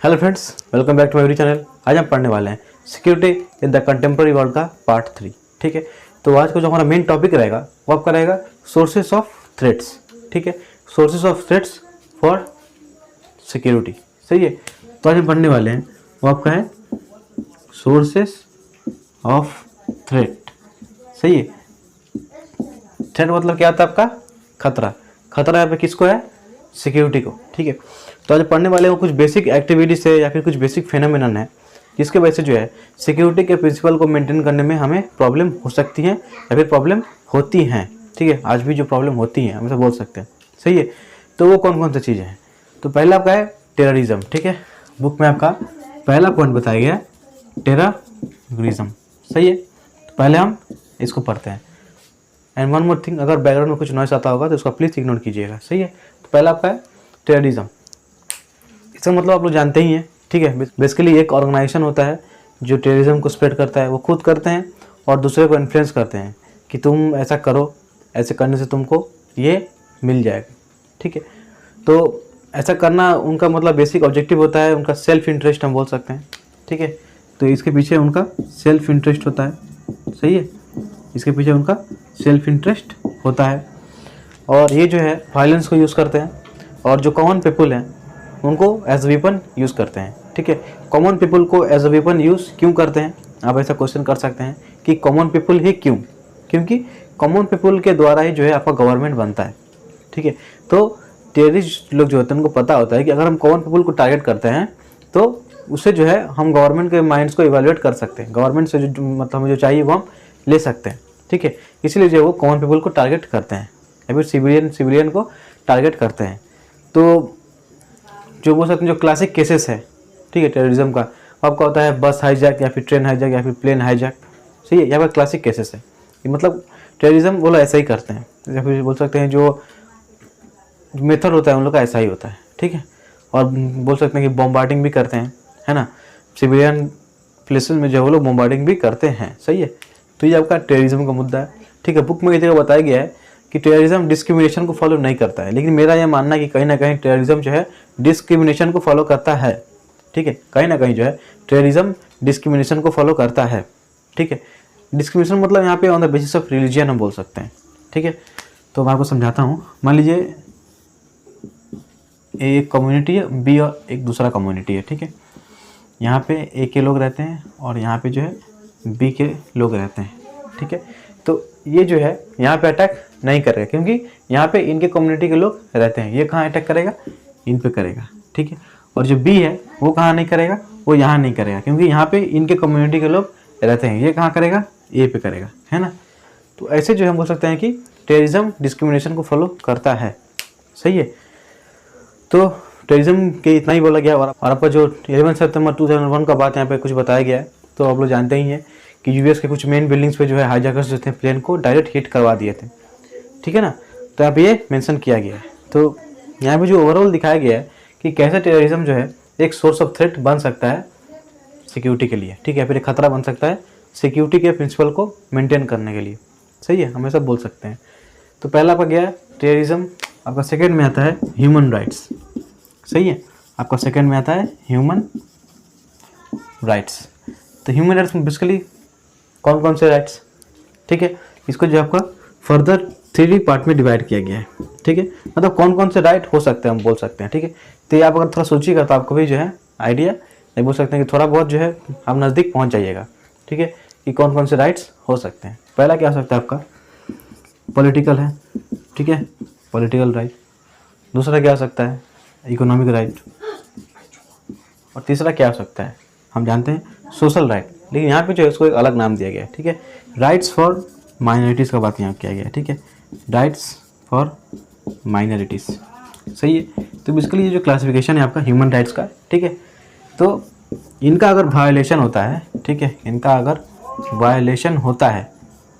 Hello friends, welcome back to my channel. आज हम पढ़ने वाले हैं security in the contemporary world का पार्ट 3। ठीक है, तो आज का जो हमारा मेन टॉपिक रहेगा वो आपका रहेगा सोर्सेस ऑफ थ्रेट्स। ठीक है, sources of threats for security. सही है, तो आज हम पढ़ने वाले हैं वो आपका है सोर्सेस ऑफ थ्रेट। सही है, थ्रेट मतलब क्या आता है आपका खतरा। खतरा यहाँ पे किसको है? सिक्योरिटी को। ठीक है, तो आज पढ़ने वाले वो कुछ बेसिक एक्टिविटीज है या फिर कुछ बेसिक फेनोमेनन है जिसके वजह से जो है सिक्योरिटी के प्रिंसिपल को मेंटेन करने में हमें प्रॉब्लम हो सकती है या फिर प्रॉब्लम होती हैं। ठीक है, आज भी जो प्रॉब्लम होती हैं हम ऐसा बोल सकते हैं। सही है, तो वो कौन कौन सी चीज़ें हैं? तो पहला आपका है टेररिज्म। ठीक है, बुक में आपका पहला पॉइंट बताया गया है टेररिज्म। सही है, तो पहले हम इसको पढ़ते हैं। एंड वन मोर थिंग, अगर बैकग्राउंड में कुछ नॉइस आता होगा तो उसका प्लीज़ इग्नोर कीजिएगा। सही है, तो पहला आपका है टेररिज्म। इसका मतलब आप लोग जानते ही हैं। ठीक है, बेसिकली एक ऑर्गेनाइजेशन होता है जो टेररिज्म को स्प्रेड करता है। वो खुद करते हैं और दूसरे को इन्फ्लुएंस करते हैं कि तुम ऐसा करो, ऐसे करने से तुमको ये मिल जाएगा। ठीक है, तो ऐसा करना उनका मतलब बेसिक ऑब्जेक्टिव होता है उनका सेल्फ इंटरेस्ट, हम बोल सकते हैं। ठीक है, तो इसके पीछे उनका सेल्फ इंटरेस्ट होता है। सही है, इसके पीछे उनका सेल्फ इंटरेस्ट होता है और ये जो है वायलेंस को यूज़ करते हैं और जो कॉमन पीपल हैं उनको एज अ वेपन यूज़ करते हैं। ठीक है, कॉमन पीपल को एज अ वेपन यूज़ क्यों करते हैं? आप ऐसा क्वेश्चन कर सकते हैं कि कॉमन पीपल ही क्यों? क्योंकि कॉमन पीपल के द्वारा ही जो है आपका गवर्नमेंट बनता है। ठीक है, तो टेररिस्ट लोग जो होते हैं उनको पता होता है कि अगर हम कॉमन पीपल को टारगेट करते हैं तो उससे जो है हम गवर्नमेंट के माइंड्स को इवेल्युएट कर सकते हैं। गवर्नमेंट से जो मतलब हमें जो चाहिए वो हम ले सकते हैं। ठीक है, इसलिए जो है वो कॉमन पीपल को टारगेट करते हैं या फिर सिविलियन को टारगेट करते हैं। तो जो बोल सकते हैं जो क्लासिक केसेस है, ठीक है, टेररिज्म का आपका होता है बस हाईजैक या फिर ट्रेन हाईजैक या फिर प्लेन हाईजैक। सही है, यहाँ पर क्लासिक केसेस है। ये मतलब टेररिज्म वो लोग ऐसा ही करते हैं या फिर बोल सकते हैं जो मेथड होता है उन लोग का ऐसा ही होता है। ठीक है, और बोल सकते हैं कि बॉम्बार्डिंग भी करते हैं, है ना, सिविलियन प्लेसेस में जो वो लोग बॉम्बार्डिंग भी करते हैं। सही है, तो ये आपका टेररिज्म का मुद्दा है। ठीक है, बुक में इसे बताया गया है कि टेररिज्म डिस्क्रिमिनेशन को फॉलो नहीं करता है, लेकिन मेरा यह मानना है कि कहीं ना कहीं टेररिज्म जो है डिस्क्रिमिनेशन को फॉलो करता है। ठीक है, कहीं ना कहीं जो है टेररिज्म डिस्क्रिमिनेशन को फॉलो करता है। ठीक है, डिस्क्रिमिनेशन मतलब यहाँ पे on the basis of religion हम बोल सकते हैं। ठीक है, तो मैं आपको समझाता हूँ। मान लीजिए एक कम्युनिटी है बी और एक दूसरा कम्युनिटी है। ठीक है, यहाँ पे ए के लोग रहते हैं और यहाँ पे जो है बी के लोग रहते हैं। ठीक है, तो ये जो है यहाँ पे अटैक नहीं करेगा क्योंकि यहाँ पे इनके कम्युनिटी के लोग रहते हैं। ये कहाँ अटैक करेगा? इन पे करेगा। ठीक है, और जो बी है वो कहाँ नहीं करेगा? वो यहाँ नहीं करेगा क्योंकि यहाँ पे इनके कम्युनिटी के लोग रहते हैं। ये कहाँ करेगा? ए पे करेगा, है ना। तो ऐसे जो हम बोल सकते हैं कि टेररिज्म डिस्क्रिमिनेशन को फॉलो करता है। सही है, तो टेररिज्म के इतना ही बोला गया। और आपका जो 11 सितंबर 2001 का बात यहाँ पे कुछ बताया गया है, तो आप लोग जानते ही हैं कि यूएस के कुछ मेन बिल्डिंग्स पे जो है हाईजैकर्स जो थे प्लेन को डायरेक्ट हिट करवा दिए थे। ठीक है ना, तो यहाँ पे ये मेंशन किया गया है। तो यहाँ पे जो ओवरऑल दिखाया गया है कि कैसे टेररिज्म जो है एक सोर्स ऑफ थ्रेट बन सकता है सिक्योरिटी के लिए। ठीक है, फिर एक खतरा बन सकता है सिक्योरिटी के प्रिंसिपल को मेंटेन करने के लिए। सही है, हम ऐसा बोल सकते हैं। तो पहला आपका गया है टेररिज्म। आपका सेकेंड में आता है ह्यूमन राइट्स। सही है, आपका सेकेंड में आता है ह्यूमन राइट्स। तो ह्यूमन राइट्स में बेसिकली कौन कौन से राइट्स? ठीक है, इसको जो आपका फर्दर 3 पार्ट में डिवाइड किया गया है। ठीक है, मतलब कौन कौन से राइट हो सकते हैं हम बोल सकते हैं। ठीक है, तो ये आप अगर थोड़ा सोचिएगा तो आपको भी जो है आइडिया नहीं बोल सकते हैं कि थोड़ा बहुत जो है आप नज़दीक पहुंच जाइएगा। ठीक है, कि कौन कौन से राइट्स हो सकते हैं। पहला क्या हो सकता है आपका? पॉलिटिकल है। ठीक है, पॉलिटिकल राइट। दूसरा क्या हो सकता है? Economic right. और तीसरा क्या हो सकता है? हम जानते हैं सोशल राइट, लेकिन यहाँ पे जो है उसको एक अलग नाम दिया गया है। ठीक है, राइट्स फॉर माइनॉरिटीज़ का बात यहाँ किया गया है। ठीक है, राइट्स फॉर माइनॉरिटीज़। सही है, तो बेसिकली ये जो क्लासिफिकेशन है आपका ह्यूमन राइट्स का। ठीक है, तो इनका अगर वायलेशन होता है, ठीक है, इनका अगर वायलेशन होता है,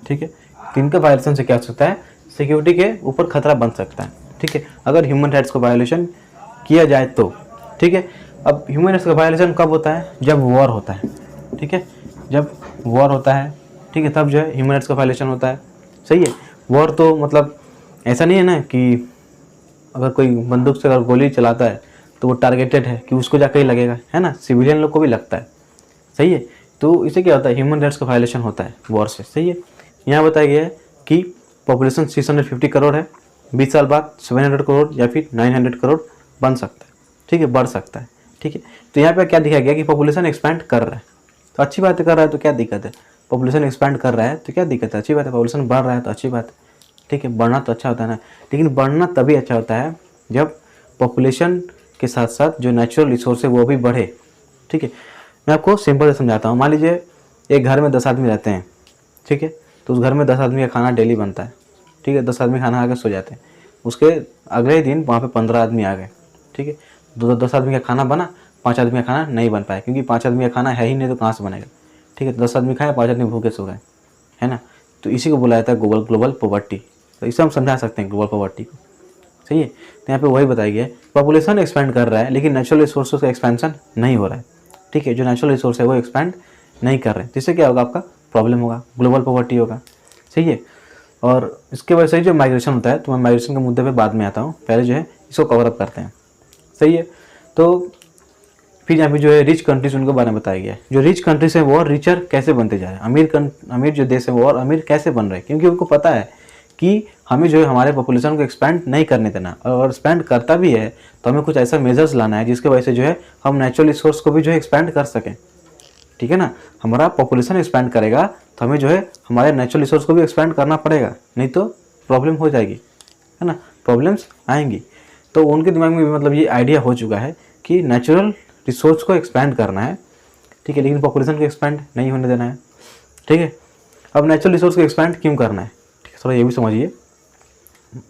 ठीक है, तो इनका वायलेशन से क्या हो सकता है? सिक्योरिटी के ऊपर खतरा बन सकता है। ठीक है, अगर ह्यूमन राइट्स को वायलेशन किया जाए तो। ठीक है, अब ह्यूमन राइट्स का वायलेशन कब होता है? जब वॉर होता है। ठीक है, जब वॉर होता है, ठीक है, तब जो है ह्यूमन राइट्स का वायलेशन होता है। सही है, वॉर तो मतलब ऐसा नहीं है ना कि अगर कोई बंदूक से अगर गोली चलाता है तो वो टारगेटेड है कि उसको जाकर ही लगेगा, है ना, सिविलियन लोग को भी लगता है, सही है। तो इससे क्या होता है, ह्यूमन राइट्स का वायलेशन होता है वॉर से, सही है। यहाँ बताया गया है कि पॉपुलेशन 650 करोड़ है, 20 साल बाद 700 करोड़ या फिर 900 करोड़ बन सकता है, ठीक है, बढ़ सकता है, ठीक है। तो यहाँ पे क्या दिखाया गया कि पॉपुलेशन एक्सपैंड कर रहा है, तो अच्छी बात कर रहा है, तो क्या दिक्कत है, पॉपुलेशन एक्सपैंड कर रहा है तो क्या दिक्कत है, अच्छी बात है, पॉपुलेशन बढ़ रहा है तो अच्छी बात है, ठीक है, बढ़ना तो अच्छा होता है ना। लेकिन बढ़ना तभी अच्छा होता है जब पॉपुलेशन के साथ साथ जो नेचुरल रिसोर्स है वो भी बढ़े, ठीक है। मैं आपको सिंपल से समझाता हूँ। मान लीजिए एक घर में 10 आदमी रहते हैं, ठीक है, तो उस घर में 10 आदमी का खाना डेली बनता है, ठीक है, 10 आदमी खाना खा के सो जाते हैं, उसके अगले ही दिन वहाँ पे 15 आदमी आ गए, ठीक है, 10 आदमी का खाना बना, 5 आदमी का खाना नहीं बन पाया, क्योंकि 5 आदमी का खाना है ही नहीं तो कहाँ से बनेगा, ठीक है, 10 आदमी खाए, 5 आदमी भूखे सो गए, है ना। तो इसी को बोला जाता है ग्लोबल पॉवर्टी। तो इसे हम समझा सकते हैं ग्लोबल पॉवर्टी को, सही है। तो यहाँ पे वही बताया गया है, पॉपुलेशन एक्सपेंड कर रहा है लेकिन नेचुरल रिसोर्सेज का एक्सपेंशन नहीं हो रहा है, ठीक है, जो नेचुरल रिसोर्स है वो एक्सपेंड नहीं कर रहे हैं, जिससे क्या होगा, आपका प्रॉब्लम होगा, ग्लोबल पॉवर्टी होगा, सही है। और इसके वजह से जो माइग्रेशन होता है, तो मैं माइग्रेशन के मुद्दे पे बाद में आता हूँ, पहले जो है इसको कवर अप करते हैं, सही है। तो फिर यहाँ पे जो है रिच कंट्रीज उनके बारे में बताया गया है, जो रिच कंट्रीज है वो और रिचर कैसे बनते जा रहे हैं, अमीर जो देश है वो और अमीर कैसे बन रहे हैं, क्योंकि उनको पता है कि हमें जो है हमारे पॉपुलेशन को एक्सपेंड नहीं करने देना, और एक्सपेंड करता भी है तो हमें कुछ ऐसा मेजर्स लाना है जिसके वजह से जो है हम नेचुरल रिसोर्स को भी जो है एक्सपेंड कर सकें, ठीक है ना। हमारा पॉपुलेशन एक्सपेंड करेगा तो हमें जो है हमारे नेचुरल रिसोर्स को भी एक्सपेंड करना पड़ेगा, नहीं तो प्रॉब्लम हो जाएगी, है ना, प्रॉब्लम्स आएंगी। तो उनके दिमाग में भी मतलब ये आइडिया हो चुका है कि नेचुरल रिसोर्स को एक्सपेंड करना है, ठीक है, लेकिन पॉपुलेशन को एक्सपेंड नहीं होने देना है, ठीक है। अब नेचुरल रिसोर्स को एक्सपेंड क्यों करना है, ठीक है, थोड़ा ये भी समझिए।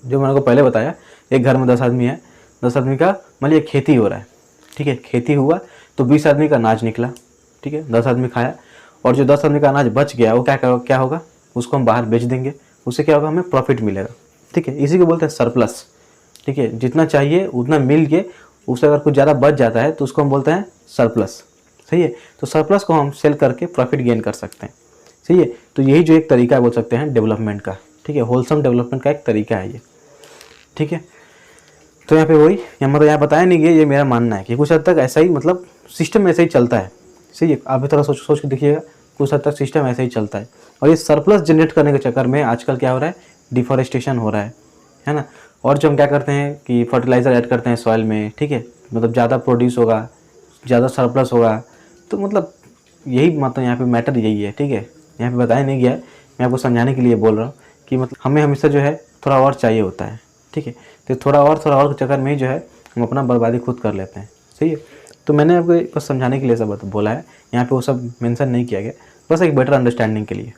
जो मैंने को पहले बताया, एक घर में 10 आदमी है, 10 आदमी का मान लीजिए खेती हो रहा है, ठीक है, खेती हुआ तो 20 आदमी का अनाज निकला, ठीक है, 10 आदमी खाया, और जो 10 आदमी का अनाज बच गया वो क्या होगा, उसको हम बाहर बेच देंगे, उससे क्या होगा, हमें प्रॉफिट मिलेगा, ठीक है, इसी को बोलते हैं सरप्लस, ठीक है, जितना चाहिए उतना मिल के उससे अगर कुछ ज़्यादा बच जाता है तो उसको हम बोलते हैं सरप्लस, सही है। तो सरप्लस को हम सेल करके प्रॉफिट गेन कर सकते हैं, सही है। तो यही जो एक तरीका बोल सकते हैं डेवलपमेंट का, ठीक है, होलसम डेवलपमेंट का एक तरीका है ये, ठीक है। तो यहाँ पे वही यहाँ बताया नहीं कि ये मेरा मानना है कि कुछ हद तक ऐसा ही, मतलब सिस्टम ऐसा ही चलता है, सही है। आप भी थोड़ा सोच के देखिएगा, कुछ हद तक सिस्टम ऐसा ही चलता है। और ये सरप्लस जनरेट करने के चक्कर में आजकल क्या हो रहा है, डिफॉरेस्टेशन हो रहा है ना। और जो हम क्या करते हैं कि फर्टिलाइज़र ऐड करते हैं सॉइल में, ठीक है, मतलब ज़्यादा प्रोड्यूस होगा, ज़्यादा सरप्लस होगा, तो मतलब यही मतलब यहाँ पे मैटर यही है, ठीक है। यहाँ पे बताया नहीं गया है, मैं आपको समझाने के लिए बोल रहा हूँ कि मतलब हमें हमेशा जो है थोड़ा और चाहिए होता है, ठीक है। तो थोड़ा और के चक्कर में ही जो है हम अपना बर्बादी खुद कर लेते हैं, सही है। तो मैंने आपको बस समझाने के लिए सब बोला है, यहाँ पे वो सब मेंशन नहीं किया गया, बस एक बेटर अंडरस्टैंडिंग के लिए,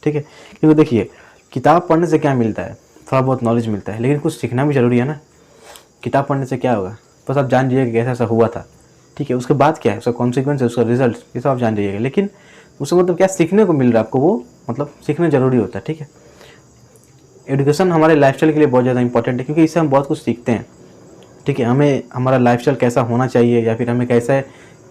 ठीक है। क्योंकि देखिए किताब पढ़ने से क्या मिलता है, थोड़ा बहुत नॉलेज मिलता है, लेकिन कुछ सीखना भी ज़रूरी है ना। किताब पढ़ने से क्या होगा, बस आप जान जाइए कि कैसा ऐसा हुआ था, ठीक है, उसके बाद क्या है, उसका कॉन्सिक्वेंस है, उसका रिजल्ट, ये सब आप जान जाइएगा, लेकिन उससे मतलब क्या सीखने को मिल रहा है आपको, वो मतलब सीखना ज़रूरी होता है, ठीक है। एजुकेशन हमारे लाइफस्टाइल के लिए बहुत ज़्यादा इंपॉर्टेंट है, क्योंकि इससे हम बहुत कुछ सीखते हैं, ठीक है। हमें हमारा लाइफस्टाइल कैसा होना चाहिए, या फिर हमें कैसे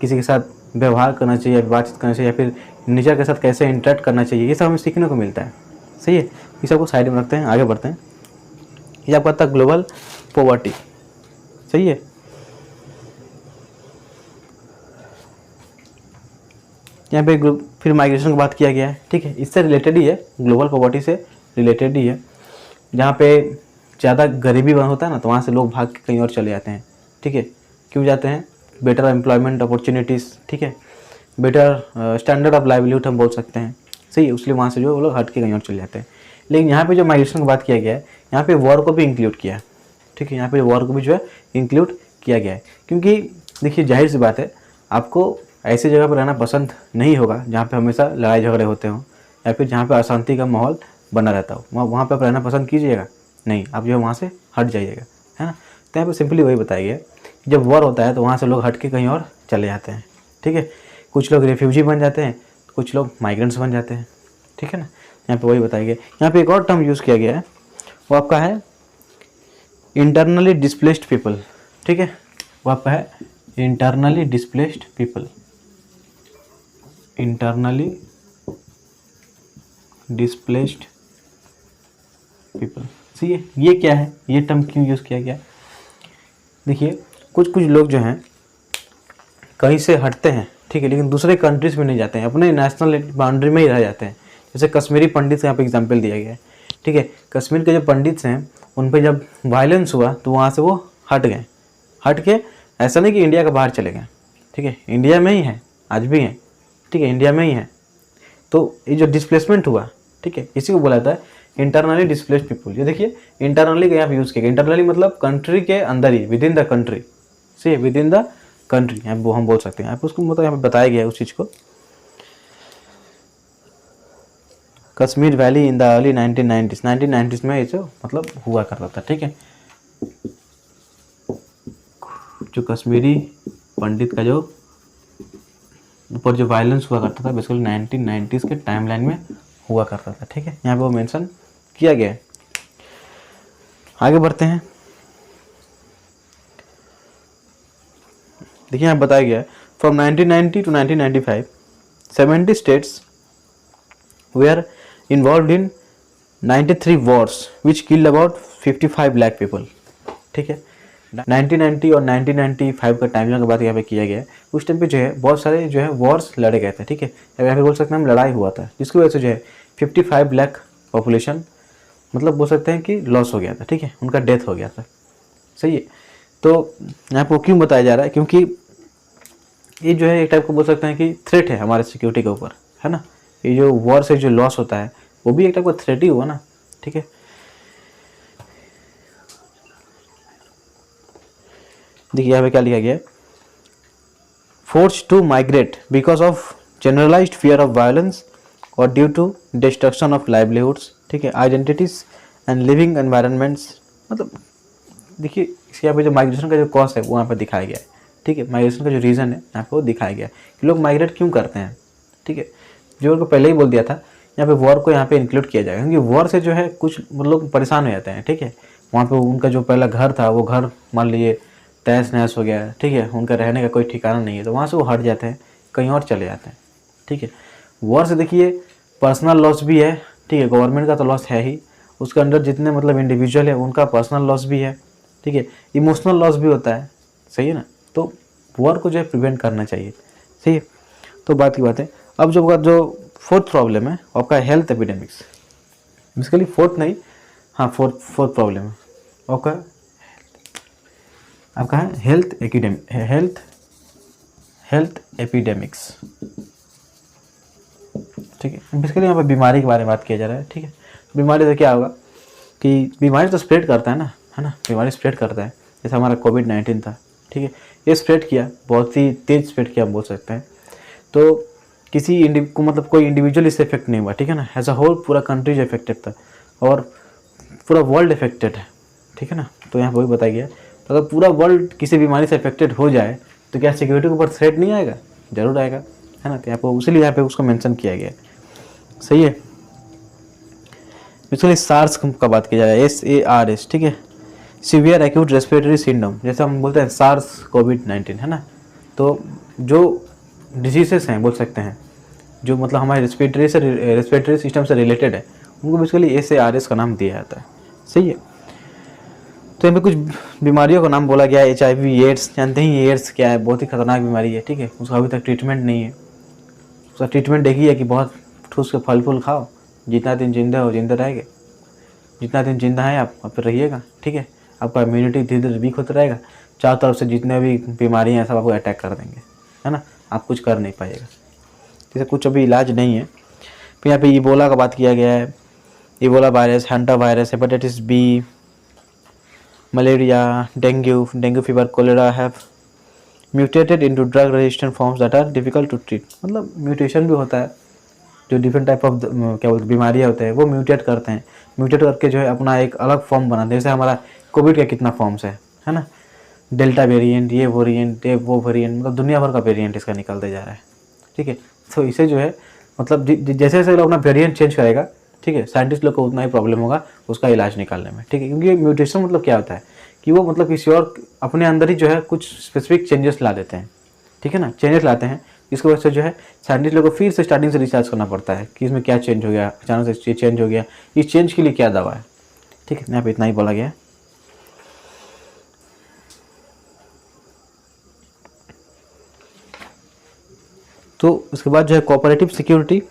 किसी के साथ व्यवहार करना चाहिए, बातचीत करना चाहिए, या फिर नेचर के साथ कैसे इंटरेक्ट करना चाहिए, ये सब हमें सीखने को मिलता है, सही है। ये सब को साइड में रखते हैं, आगे बढ़ते हैं। ये आपका था ग्लोबल पॉवर्टी, सही है। यहाँ पे फिर माइग्रेशन की बात किया गया है, ठीक है, इससे रिलेटेड ही है, ग्लोबल पॉवर्टी से रिलेटेड ही है। जहाँ पे ज़्यादा गरीबी होता है ना, तो वहाँ से लोग भाग के कहीं और चले जाते हैं, ठीक है। क्यों जाते हैं, बेटर एम्प्लॉयमेंट अपॉर्चुनिटीज़, ठीक है, बेटर स्टैंडर्ड ऑफ लाइवलीहुड हम बोल सकते हैं, सही है, इसलिए वहाँ से जो वो लोग हट के कहीं और चले जाते हैं। लेकिन यहाँ पे जो माइग्रेशन की बात किया गया है, यहाँ पे वॉर को भी इंक्लूड किया है, ठीक है, यहाँ पे वॉर को भी जो है इंक्लूड किया गया है। क्योंकि देखिए जाहिर सी बात है, आपको ऐसी जगह पर रहना पसंद नहीं होगा जहाँ पे हमेशा लड़ाई झगड़े होते हों, या फिर जहाँ पे अशांति का माहौल बना रहता हो, वहाँ पे आप रहना पसंद कीजिएगा नहीं, आप जो है वहाँ से हट जाइएगा, है ना। तो यहाँ पे सिंपली वही बताया गया कि जब वॉर होता है तो वहाँ से लोग हट के कहीं और चले जाते हैं, ठीक है। कुछ लोग रेफ्यूजी बन जाते हैं, कुछ लोग माइग्रेंट्स बन जाते हैं, ठीक है ना। यहाँ पे वही बताया गया। यहाँ पे एक और टर्म यूज़ किया गया है, वो आपका है इंटरनली डिस्प्लेस्ड पीपल, ठीक है, वो आपका है internally displaced people, internally displaced people, सही है। ये क्या है, ये टर्म क्यों यूज़ किया गया, देखिए कुछ कुछ लोग जो हैं कहीं से हटते हैं, ठीक है, लेकिन दूसरे कंट्रीज़ में नहीं जाते हैं, अपने नेशनल बाउंड्री में ही रह जाते हैं। जैसे कश्मीरी पंडित यहाँ पे एग्जांपल दिया गया है, ठीक है। कश्मीर के जो पंडित हैं उन पे जब वायलेंस हुआ तो वहाँ से वो हट गए, हट के ऐसा नहीं कि इंडिया के बाहर चले गए, ठीक है, इंडिया में ही हैं, आज भी हैं, ठीक है, इंडिया में ही हैं। तो ये जो डिस्प्लेसमेंट हुआ, ठीक है, इसी को बोला जाता है इंटरनली डिस्प्लेस्ड पीपुल। ये देखिए इंटरनली का यहाँ पे यूज़ किया गया, इंटरनली मतलब कंट्री के अंदर ही, विद इन द कंट्री, सही है, विद इन द कंट्री यहाँ वो हम बोल सकते हैं। यहाँ पे उसको मतलब यहाँ पे बताया गया है उस चीज़ को। Kashmir valley in the early 1990s में ये जो मतलब हुआ करता था, ठीक है। जो कश्मीरी पंडित का जो ऊपर जो वायलेंस हुआ करता था बेसिकली 1990s के टाइमलाइन में हुआ करता था, ठीक है, यहाँ पे वो मेंशन किया गया है। आगे बढ़ते हैं, देखिए यहाँ बताया गया है from 1990 to 1995 70 states were involved in 93 wars which killed about 55 lakh people, ठीक है। 1990 और 1995 का टाइमलाइन की बात यहाँ पे किया गया है। उस टाइम पे जो है बहुत सारे जो है वॉर्स लड़े गए थे, ठीक है, यहाँ पे बोल सकते हैं हम लड़ाई हुआ था, जिसकी वजह से जो है 55 लाख पॉपुलेशन मतलब बोल सकते हैं कि लॉस हो गया था, ठीक है, उनका डेथ हो गया था, सही है। तो यहाँ पे क्यों बताया जा रहा है, क्योंकि ये जो है एक टाइप को बोल सकते हैं कि थ्रेट है हमारे सिक्योरिटी के ऊपर, है ना। ये जो वॉर से जो लॉस होता है वो भी एक टाइप का थ्रेट ही हुआ ना, ठीक है। देखिए यहाँ पे क्या लिखा गया है, force to migrate because of generalised fear of violence और due to destruction of livelihoods, ठीक है, आइडेंटिटीज एंड लिविंग एनवायरनमेंट्स। मतलब देखिए इसके यहाँ पे जो माइग्रेशन का जो कॉज है वो यहाँ पर दिखाया गया है, ठीक है। माइग्रेशन का जो रीज़न है यहाँ पे वो दिखाया गया है कि लोग माइग्रेट क्यों करते हैं, ठीक है। जो उनको पहले ही बोल दिया था यहाँ पे वॉर को यहाँ पे इंक्लूड किया जाएगा, क्योंकि वॉर से जो है कुछ लोग परेशान हो जाते हैं, ठीक है। वहाँ पे उनका जो पहला घर था वो घर मान लीजिए तहस नहस हो गया, ठीक है, उनका रहने का कोई ठिकाना नहीं है, तो वहाँ से वो हट जाते हैं, कहीं और चले जाते हैं, ठीक है। वॉर से देखिए पर्सनल लॉस भी है, ठीक है, गवर्नमेंट का तो लॉस है ही, उसके अंदर जितने मतलब इंडिविजुअल है उनका पर्सनल लॉस भी है, ठीक है, इमोशनल लॉस भी होता है, सही है ना। तो वॉर को जो है प्रिवेंट करना चाहिए, सही है। तो बात की बात है। अब जो फोर्थ प्रॉब्लम है आपका हेल्थ एपिडेमिक्स, बेसिकली फोर्थ नहीं, हाँ फोर्थ प्रॉब्लम है आपका है हेल्थ एपिडेमिक्स, ठीक है। बेसिकली यहाँ पर बीमारी के बारे में बात किया जा रहा है, ठीक है। बीमारी से क्या होगा कि बीमारी तो स्प्रेड करता है ना, है ना, बीमारी स्प्रेड करता है। जैसे हमारा कोविड-19 था, ठीक है, ये स्प्रेड किया, बहुत ही तेज स्प्रेड किया हम बोल सकते हैं। तो किसी को मतलब कोई इंडिविजुअल इससे इफेक्ट नहीं हुआ, ठीक है ना, एज अ होल पूरा कंट्री जो इफेक्टेड था और पूरा वर्ल्ड इफेक्टेड है, ठीक है ना। तो यहाँ पर वही बताया गया, तो अगर पूरा वर्ल्ड किसी बीमारी से इफेक्टेड हो जाए तो क्या सिक्योरिटी के ऊपर थ्रेट नहीं आएगा, जरूर आएगा, है ना। तो यहाँ पर उसीलिए यहाँ पे उसको मेंशन किया गया, सही है। इसलिए सार्स का बात किया जाएगा, SARS, ठीक है, सीवियर एक्यूट रेस्पिरेटरी सिंड्रोम, जैसे हम बोलते हैं सार्स कोविड-19, है ना। तो जो डिजीजेस हैं बोल सकते हैं जो मतलब हमारे रेस्पिरेटरी सिस्टम से रिलेटेड है, उनको बेसिकली SARS का नाम दिया जाता है, सही है। तो यहाँ पे कुछ बीमारियों का नाम बोला गया है। HIV एड्स, जानते ही एड्स क्या है, बहुत ही खतरनाक बीमारी है, ठीक है, उसका अभी तक ट्रीटमेंट नहीं है। उसका ट्रीटमेंट एक ही है कि बहुत ठूस के फल फूल खाओ, जितना दिन जिंदा हो जिंदा रहेंगे, जितना दिन जिंदा है आप फिर रहिएगा, ठीक है। आपका इम्यूनिटी धीरे धीरे वीक होता रहेगा, चारों तरफ से जितने भी बीमारियाँ हैं सब आपको अटैक कर देंगे, है ना, आप कुछ कर नहीं पाइएगा। जैसे कुछ अभी इलाज नहीं है। फिर यहाँ पे इबोला का बात किया गया है, Ebola virus, hanta virus, hepatitis B, malaria, dengue fever, cholera have mutated into drug resistant forms that are difficult to treat. मतलब म्यूटेशन भी होता है, जो डिफरेंट टाइप ऑफ क्या बोलते बीमारियाँ होते हैं वो म्यूटेट करते हैं, म्यूटेट करके जो है अपना एक अलग फॉर्म बनाते हैं। जैसे हमारा कोविड का कितना फॉर्म्स है ना, डेल्टा वेरिएंट, ये वेरिएंट, ये वो वेरिएंट, मतलब दुनिया भर का वेरिएंट इसका निकलते जा रहा है, ठीक है। तो इसे जो है मतलब जैसे जैसे लोग अपना वेरिएंट चेंज करेगा, ठीक है, साइंटिस्ट लोग को उतना ही प्रॉब्लम होगा उसका इलाज निकालने में, ठीक है। क्योंकि म्यूटेशन मतलब क्या होता है कि वो मतलब किसी और अपने अंदर ही जो है कुछ स्पेसिफिक चेंजेस ला देते हैं, ठीक है ना, चेंजेस लाते हैं, इसकी वजह से जो है साइंटिस्ट लोगों को फिर से स्टार्टिंग से रिसर्च करना पड़ता है कि इसमें क्या चेंज हो गया, अचानक से ये चेंज हो गया, इस चेंज के लिए क्या दवा है, ठीक है। यहाँ पे इतना ही बोला गया है। तो उसके बाद जो है कोऑपरेटिव सिक्योरिटी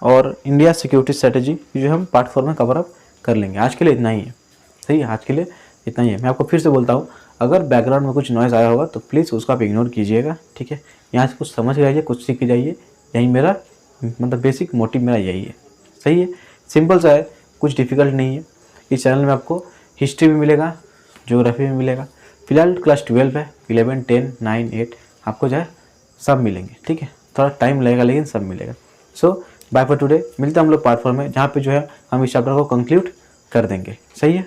और इंडिया सिक्योरिटी स्ट्रेटेजी जो हम पार्ट 4 में कवर अप कर लेंगे। आज के लिए इतना ही है, सही है, आज के लिए इतना ही है। मैं आपको फिर से बोलता हूँ, अगर बैकग्राउंड में कुछ नॉइज़ आया होगा तो प्लीज़ उसको आप इग्नोर कीजिएगा, ठीक है। यहाँ से कुछ समझ के जाइए, कुछ सीख के जाइए, यही मेरा मतलब बेसिक मोटिव मेरा यही है, सही है। सिंपल सा है, कुछ डिफिकल्ट नहीं है। इस चैनल में आपको हिस्ट्री भी मिलेगा, ज्योग्राफी भी मिलेगा। फिलहाल क्लास 12 है, 11, 10, 9, 8 आपको जो है सब मिलेंगे, ठीक है। थोड़ा टाइम लगेगा लेकिन सब मिलेगा। सो बाय फॉर टुडे, मिलते हैं हम लोग पार्ट 4 में, जहाँ पे जो है हम इस चैप्टर को कंक्लूड कर देंगे, सही है।